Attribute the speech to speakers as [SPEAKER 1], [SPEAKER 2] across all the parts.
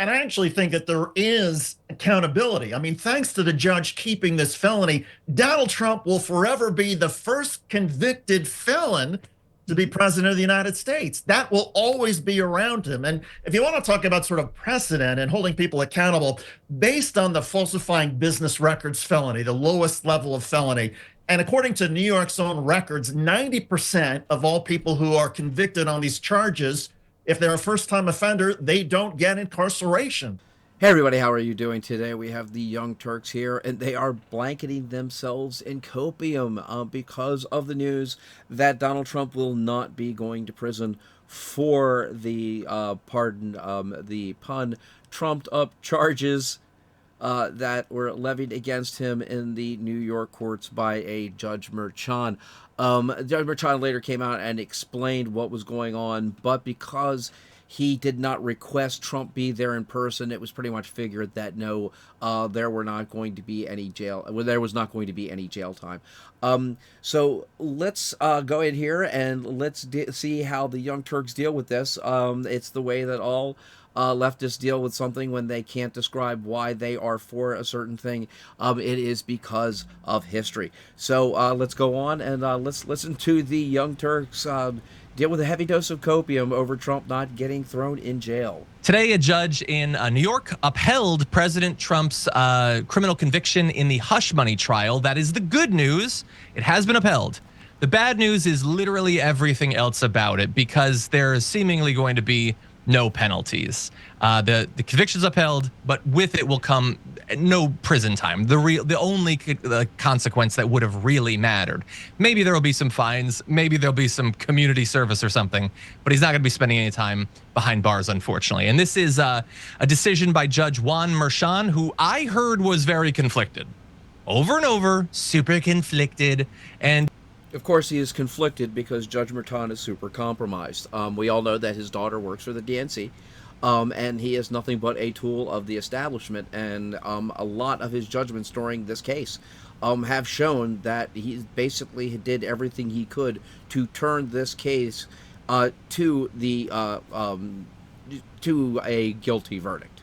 [SPEAKER 1] And I actually think that there is accountability. I mean, thanks to the judge keeping this felony, Donald Trump will forever be the first convicted felon to be president of the United States. That will always be around him. And if you want to talk about sort of precedent and holding people accountable based on the falsifying business records felony, the lowest level of felony, and according to New York's own records, 90% of all people who are convicted on these charges, if they're a first-time offender, they don't get incarceration.
[SPEAKER 2] Hey everybody, how are you doing today? We have the Young Turks here, and they are blanketing themselves in copium because of the news that Donald Trump will not be going to prison for the, the pun, trumped-up charges that were levied against him in the New York courts by a Judge Merchan. Judge Merchan later came out and explained what was going on, but because he did not request Trump be there in person, it was pretty much figured that no, there was not going to be any jail time. So let's go in here and let's see how the Young Turks deal with this. It's the way that all leftists deal with something when they can't describe why they are for a certain thing. It is because of history. So let's go on and let's listen to the Young Turks deal with a heavy dose of copium over Trump not getting thrown in jail.
[SPEAKER 3] Today, a judge in New York upheld President Trump's criminal conviction in the hush money trial. That is the good news. It has been upheld. The bad news is literally everything else about it, because there is seemingly going to be no penalties. The conviction's upheld, but with it will come no prison time. The only consequence that would have really mattered. Maybe there will be some fines, maybe there'll be some community service or something, but he's not going to be spending any time behind bars, unfortunately. And this is a decision by Judge Juan Merchan, who I heard was very conflicted. Over and over, super conflicted. And
[SPEAKER 2] of course, he is conflicted because Judge Merchan is super compromised. We all know that his daughter works for the DNC, and he is nothing but a tool of the establishment. And a lot of his judgments during this case have shown that he basically did everything he could to turn this case to a guilty verdict.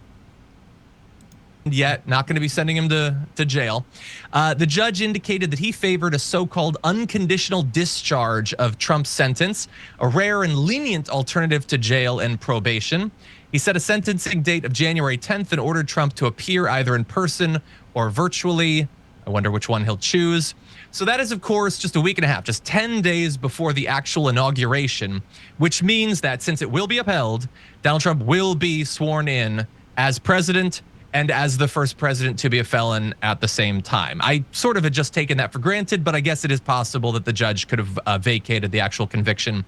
[SPEAKER 3] Yet not going to be sending him to jail. The judge indicated that he favored a so-called unconditional discharge of Trump's sentence, a rare and lenient alternative to jail and probation. He set a sentencing date of January 10th and ordered Trump to appear either in person or virtually. I wonder which one he'll choose. So that is, of course, just a week and a half, just 10 days before the actual inauguration, which means that since it will be upheld, Donald Trump will be sworn in as president and as the first president to be a felon at the same time. I sort of had just taken that for granted, but I guess it is possible that the judge could have vacated the actual conviction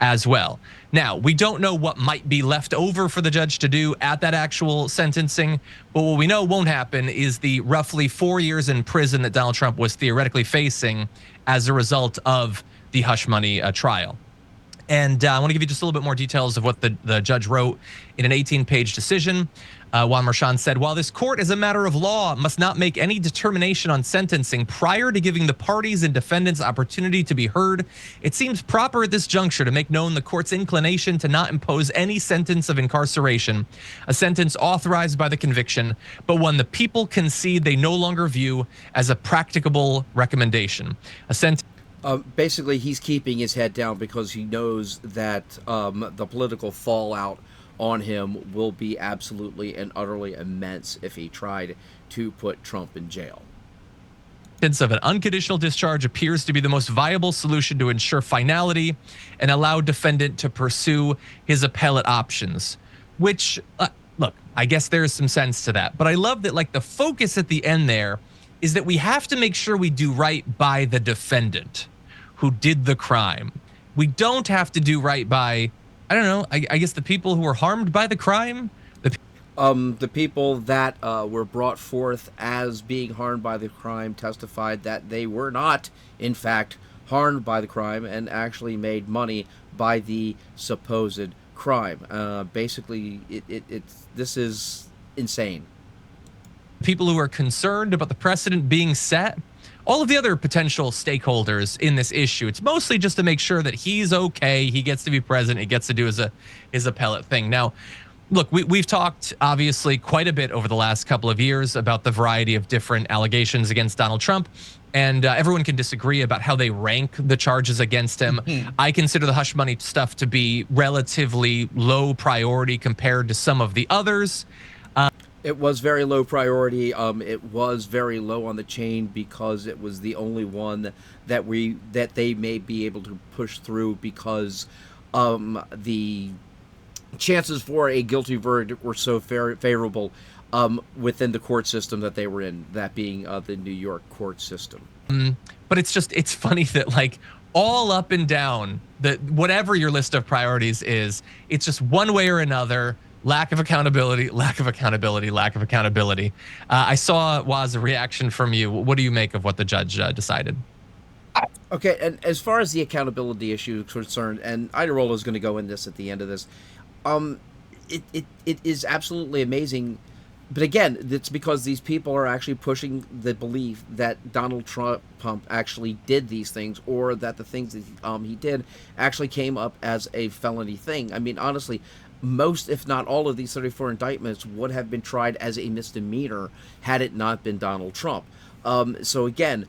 [SPEAKER 3] as well. Now, we don't know what might be left over for the judge to do at that actual sentencing, but what we know won't happen is the roughly 4 years in prison that Donald Trump was theoretically facing as a result of the hush money trial. And I want to give you just a little bit more details of what the judge wrote in an 18-page decision. Juan Merchan said, while this court, as a matter of law, must not make any determination on sentencing prior to giving the parties and defendants opportunity to be heard, it seems proper at this juncture to make known the court's inclination to not impose any sentence of incarceration, a sentence authorized by the conviction, but one the people concede they no longer view as a practicable recommendation. A sentence.
[SPEAKER 2] Basically, he's keeping his head down because he knows that the political fallout on him will be absolutely and utterly immense if he tried to put Trump in jail.
[SPEAKER 3] Of an unconditional discharge appears to be the most viable solution to ensure finality and allow defendant to pursue his appellate options, which, look, I guess there is some sense to that. But I love that, like, the focus at the end there is that we have to make sure we do right by the defendant who did the crime. We don't have to do right by, I don't know, I guess the people who were harmed by the crime?
[SPEAKER 2] The people that were brought forth as being harmed by the crime testified that they were not, in fact, harmed by the crime and actually made money by the supposed crime. Basically, this is insane.
[SPEAKER 3] People who are concerned about the precedent being set, all of the other potential stakeholders in this issue. It's mostly just to make sure that he's okay, he gets to be president, he gets to do his appellate thing. Now, Look, we've talked obviously quite a bit over the last couple of years about the variety of different allegations against Donald Trump, and everyone can disagree about how they rank the charges against him. I consider the hush money stuff to be relatively low priority compared to some of the others.
[SPEAKER 2] It was very low priority. It was very low on the chain because it was the only one that they may be able to push through because the chances for a guilty verdict were so favorable within the court system that they were in, that being the New York court system.
[SPEAKER 3] But it's funny that like all up and down, that whatever your list of priorities is, it's just one way or another. Lack of accountability, lack of accountability, lack of accountability. I saw, Waz, a reaction from you. What do you make of what the judge decided?
[SPEAKER 2] Okay, and as far as the accountability issue is concerned, and Iderola is going to go in this at the end of this, it is absolutely amazing. But again, it's because these people are actually pushing the belief that Donald Trump actually did these things, or that the things that he did actually came up as a felony thing. I mean, honestly, most, if not all, of these 34 indictments would have been tried as a misdemeanor had it not been Donald Trump. So again,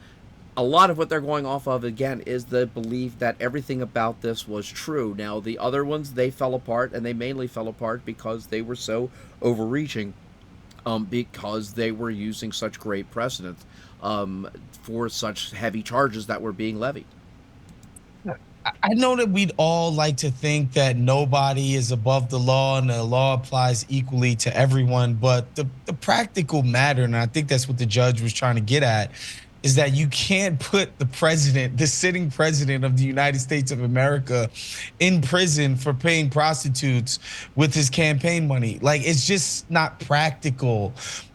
[SPEAKER 2] a lot of what they're going off of, again, is the belief that everything about this was true. Now, the other ones, they fell apart, and they mainly fell apart because they were so overreaching, because they were using such great precedent for such heavy charges that were being levied.
[SPEAKER 4] I know that we'd all like to think that nobody is above the law and the law applies equally to everyone, but the practical matter, and I think that's what the judge was trying to get at, is that you can't put the president, the sitting president of the United States of America, in prison for paying prostitutes with his campaign money. Like, it's just not practical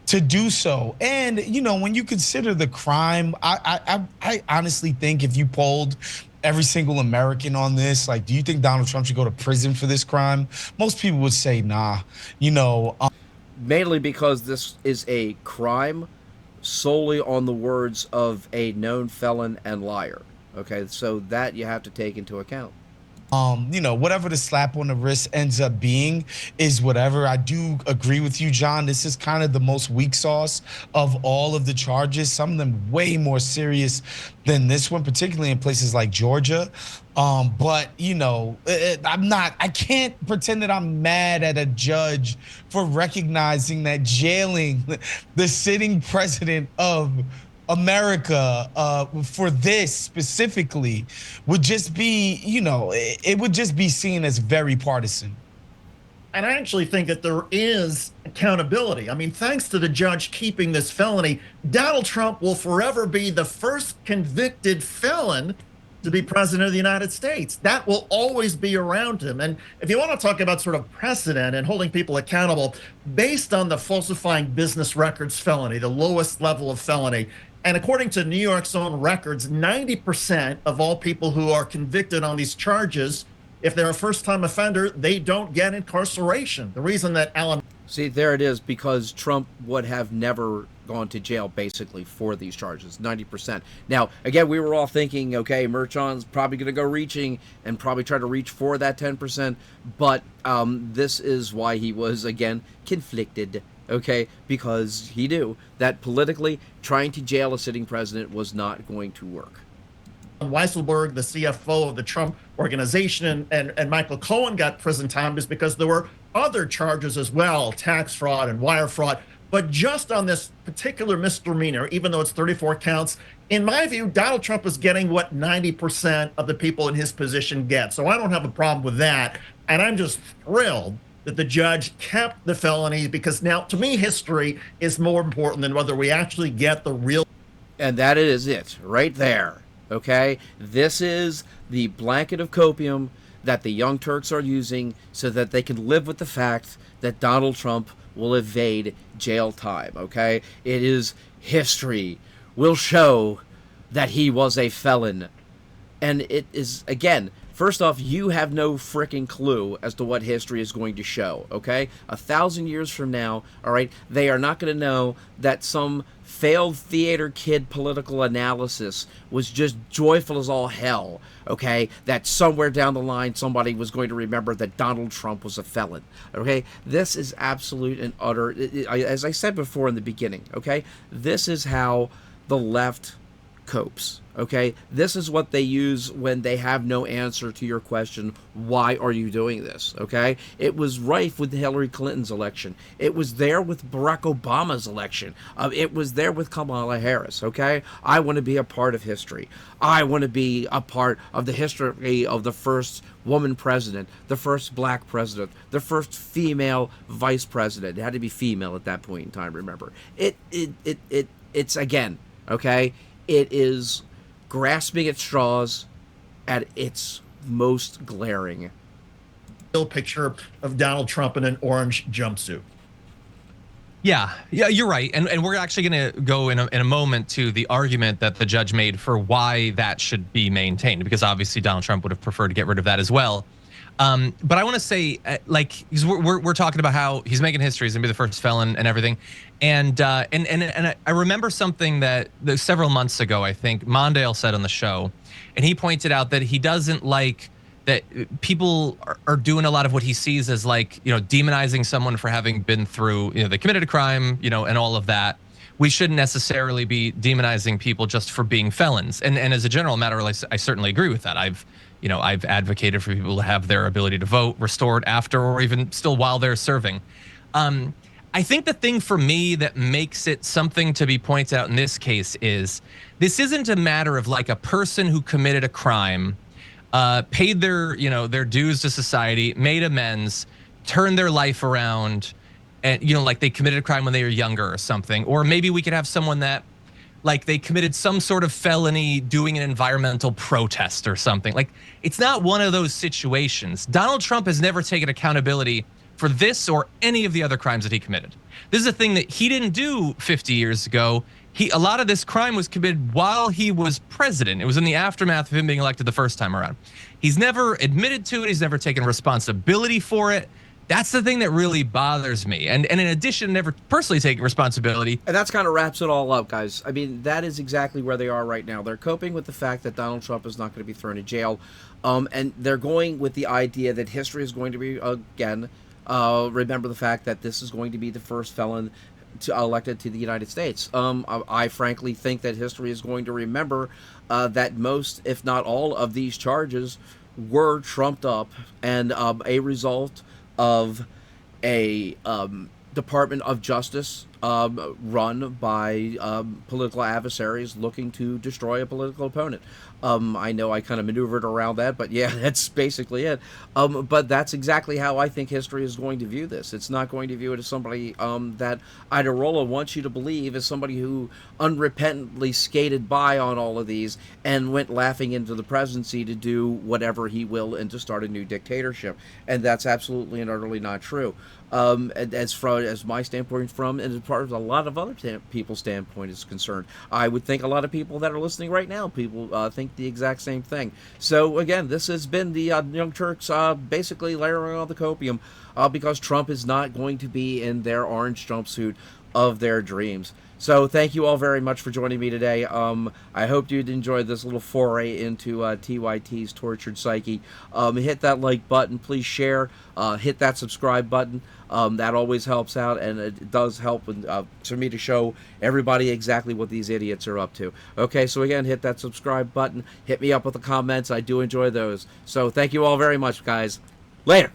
[SPEAKER 4] to do so. And, you know, when you consider the crime, I honestly think if you polled every single American on this, like, do you think Donald Trump should go to prison for this crime? Most people would say nah. You know,
[SPEAKER 2] mainly because this is a crime solely on the words of a known felon and liar. Okay, so that you have to take into account.
[SPEAKER 4] You know, whatever the slap on the wrist ends up being is whatever. I do agree with you, John. This is kind of the most weak sauce of all of the charges. Some of them way more serious than this one, particularly in places like Georgia. But, you know, I can't pretend that I'm mad at a judge for recognizing that jailing the sitting president of America for this specifically would just be, you know, it would just be seen as very partisan.
[SPEAKER 1] And I actually think that there is accountability. I mean, thanks to the judge keeping this felony, Donald Trump will forever be the first convicted felon to be president of the United States. That will always be around him. And if you want to talk about sort of precedent and holding people accountable based on the falsifying business records felony, the lowest level of felony, and according to New York's own records, 90% of all people who are convicted on these charges, if they're a first-time offender, they don't get incarceration. The reason that Alan...
[SPEAKER 2] See, there it is, because Trump would have never gone to jail, basically, for these charges, 90%. Now, again, we were all thinking, okay, Merchan's probably going to go reaching and probably try to reach for that 10%, but this is why he was, again, conflicted, okay, because he knew that politically trying to jail a sitting president was not going to work.
[SPEAKER 1] Weisselberg, the CFO of the Trump organization, and Michael Cohen got prison time is because there were other charges as well, tax fraud and wire fraud. But just on this particular misdemeanor, even though it's 34 counts, in my view, Donald Trump is getting what 90% of the people in his position get. So I don't have a problem with that. And I'm just thrilled that the judge kept the felony, because now, to me, history is more important than whether we actually get the real.
[SPEAKER 2] And that is it, right there. Okay? This is the blanket of copium that the Young Turks are using so that they can live with the fact that Donald Trump will evade jail time. Okay? It is history will show that he was a felon. And it is, again, First off, you have no freaking clue as to what history is going to show, okay? 1,000 years from now, all right, they are not going to know that some failed theater kid political analysis was just joyful as all hell, okay? That somewhere down the line somebody was going to remember that Donald Trump was a felon, okay? This is absolute and utter, as I said before in the beginning, okay? This is how the left copes, okay? This is what they use when they have no answer to your question, why are you doing this, okay? It was rife with Hillary Clinton's election. It was there with Barack Obama's election. It was there with Kamala Harris, okay? I want to be a part of history. I want to be a part of the history of the first woman president, the first black president, the first female vice president. It had to be female at that point in time, remember. It's again, okay? It is grasping at straws at its most glaring.
[SPEAKER 1] Still picture of Donald Trump in an orange jumpsuit.
[SPEAKER 3] Yeah, you're right. And we're actually going to go in a moment to the argument that the judge made for why that should be maintained, because obviously Donald Trump would have preferred to get rid of that as well. But I want to say, like, because we're talking about how he's making history, he's gonna be the first felon and everything, and I remember something that several months ago, I think Mondale said on the show, and he pointed out that he doesn't like that people are doing a lot of what he sees as, like, you know, demonizing someone for having been through, you know, they committed a crime, you know, and all of that. We shouldn't necessarily be demonizing people just for being felons. And as a general matter, I certainly agree with that. I've advocated for people to have their ability to vote restored after or even still while they're serving. I think the thing for me that makes it something to be pointed out in this case is this isn't a matter of like a person who committed a crime, paid their dues to society, made amends, turned their life around, and, you know, like they committed a crime when they were younger or something. Or maybe we could have someone that, like, they committed some sort of felony doing an environmental protest or something. Like, it's not one of those situations. Donald Trump has never taken accountability for this or any of the other crimes that he committed. This is a thing that he didn't do 50 years ago. A lot of this crime was committed while he was president. It was in the aftermath of him being elected the first time around. He's never admitted to it. He's never taken responsibility for it. That's the thing that really bothers me. And in addition, never personally taking responsibility.
[SPEAKER 2] And that's kind of wraps it all up, guys. I mean, that is exactly where they are right now. They're coping with the fact that Donald Trump is not going to be thrown in jail. And they're going with the idea that history is going to be, again, remember the fact that this is going to be the first felon elected to the United States. I frankly think that history is going to remember that most, if not all, of these charges were trumped up and a result of a Department of Justice run by political adversaries looking to destroy a political opponent. I know I kind of maneuvered around that, but yeah, that's basically it. But that's exactly how I think history is going to view this. It's not going to view it as somebody that Iderola wants you to believe as somebody who unrepentantly skated by on all of these and went laughing into the presidency to do whatever he will and to start a new dictatorship. And that's absolutely and utterly not true. As my standpoint and as part of a lot of other people's standpoint is concerned, I would think a lot of people that are listening right now, people think the exact same thing. So again, this has been the Young Turks basically layering on the copium because Trump is not going to be in their orange jumpsuit of their dreams. So thank you all very much for joining me today. I hope you'd enjoyed this little foray into TYT's tortured psyche. Hit that like button, please share, hit that subscribe button. That always helps out, and it does help for me to show everybody exactly what these idiots are up to. Okay, so again, hit that subscribe button, hit me up with the comments. I do enjoy those. So thank you all very much, guys. Later.